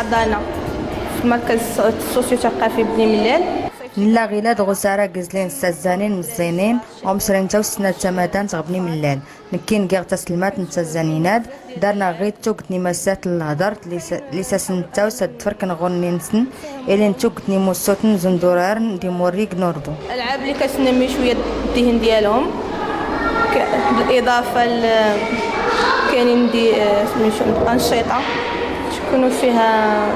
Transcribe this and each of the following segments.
الحضانة في المركز السوسيو ثقافي بني ملال. لا غيلاد غسارة قزلين سازانين مزينين ومصرين تاو سنة تمادان تغبني ملال نكين غير تسلمات نتزانينات دارنا غير توقتني مسات الهدر لساسن تاو سد فرك نغني نسن إلين توقتني موسوتن زندورار دي موريك نوردو الألعاب اللي كتنمي شوية الذهن ديالهم بالإضافة كاينين دي سميتو أنشطة تكونوا فيها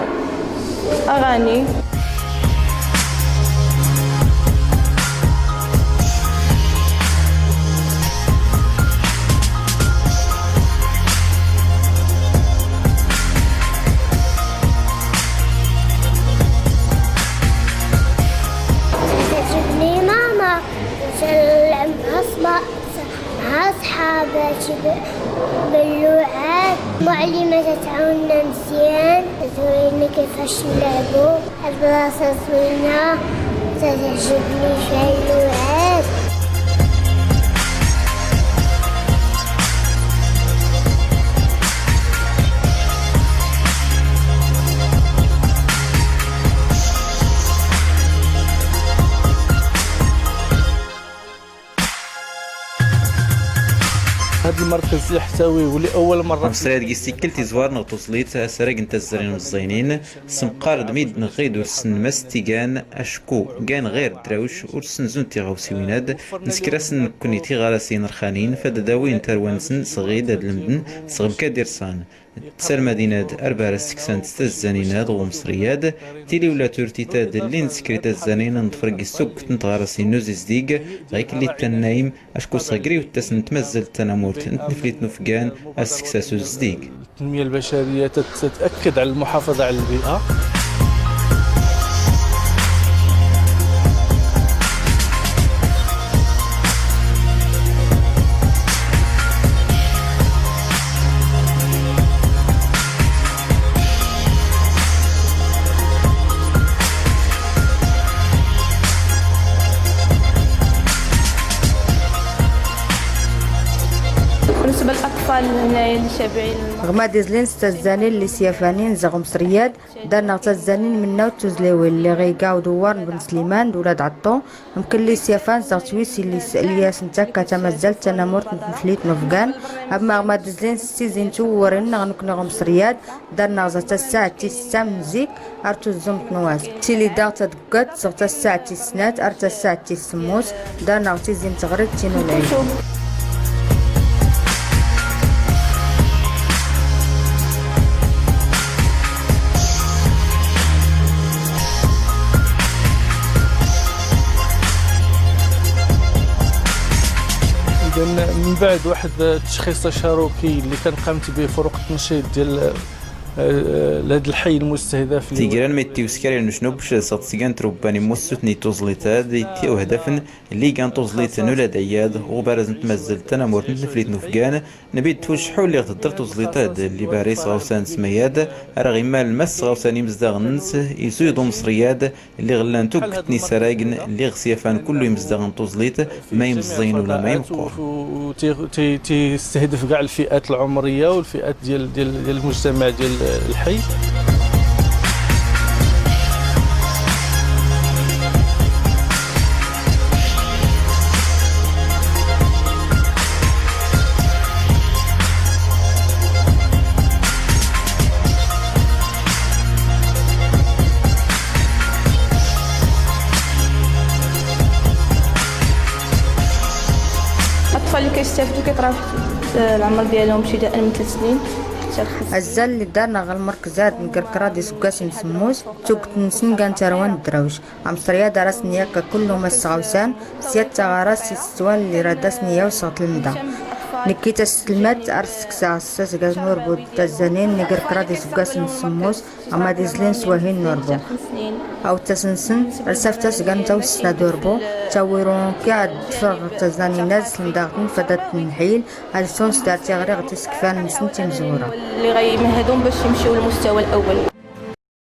أغاني. مع أصحاباتي باللعاب معلمة تعاوننا مزيان تورينا كيفاش نلعبو البلاصة زوينة تعجبني فيها اللعاب. هذا المركز يحتوي ولأول مرة مصريات كيستيكل تيزوار نغطو صليت سراق نتا الزرين مزينين سمقار دميد نغيد ورسن مستيقان أشكو كان غير دراوش ورسن زون تيغاوسيويناد نسكراسن كوني تيغاراسين رخانين فدداوين تروانسن صغيد هاد المدن صغب كاديرسان تسال مدينة أربعة سكسان تستزانيناد ومصرياد تيلي ولا تورتيتاد اللي نسكريتا الزانين نتفرق السوق نتغارسي نوزيز ديق غيك اللي تنايم أشكو صغري وتسن تمزل تنامورت نتنفليت نفقان السكساسو زديق. التنمية البشرية تتأكد على المحافظة على البيئة. بالنسبة للأطفال هنايا اللي شابعين غما ديزلين ستزانين اللي سيافانين زغم مصريات دارنا تزانين من ناو تزليوي اللي غيقاو دوار بن سليمان دولاد عطو ممكن اللي سيافان زغتويسي اللي الياس نتاكا تمازال تنامورت نفليت نفقان اما غما ديزلين سيزين توورين غنكنو مصريات دارنا زغتا الساعة تيسا مزيك ارتو الزوم تنواس تيلي داغتا دكات زغتا الساعة تيسنات ارتا الساعة تيسموس دارنا تيزين تغريد تينو العيد. من بعد واحد التشخيص شاروكي اللي كان قامت به فرق التنشيط ديال لهذا الحي المستهدف تيجران ميتيو سكاري نشنوبش صاتسيغان تروباني موسوتني توزليتا دي تيو هدفن اللي كان توزليت نولاد عياد وبارز نتمزل تنامور نفليت نفقان نبيد توشحو اللي غتدر توزليتا اللي باريس غوسان سمياد راه غيما المس غوساني مزداغنس يسويدو مصرياد اللي غلان توكتني سراقن اللي غسيافان كله يمزداغن توزليت ما يمزين ولا ما يمقور تيستهدف كاع الفئات العمريه والفئات ديال المجتمع ديال الحي. الأطفال اللي كيستافدوا كيطراو العمر ديالهم ابتداء من 3 سنين. الزال اللي دارنا غير المركزات نكركرا دي سكاسي مسموس توقت نسن كان تروان دراوش عمصريا دارس نياكا كله مسغوسان سياد تغارس السوال اللي رادس نيا وصوت المدا نكيت السلمات ارسك ساعساس غاز نوربو تزانين نكركرا دي سكاسي مسموس اما ديزلين سواهين نوربو او تسنسن رسافتاس كان توسنا دوربو تاويرون كاع دفر تزانين ناس لنداغن فدات النحيل هاد سونس دار تيغري غتسكفان نسن تيمزورا اللي غيمهدون باش يمشيو للمستوى الاول.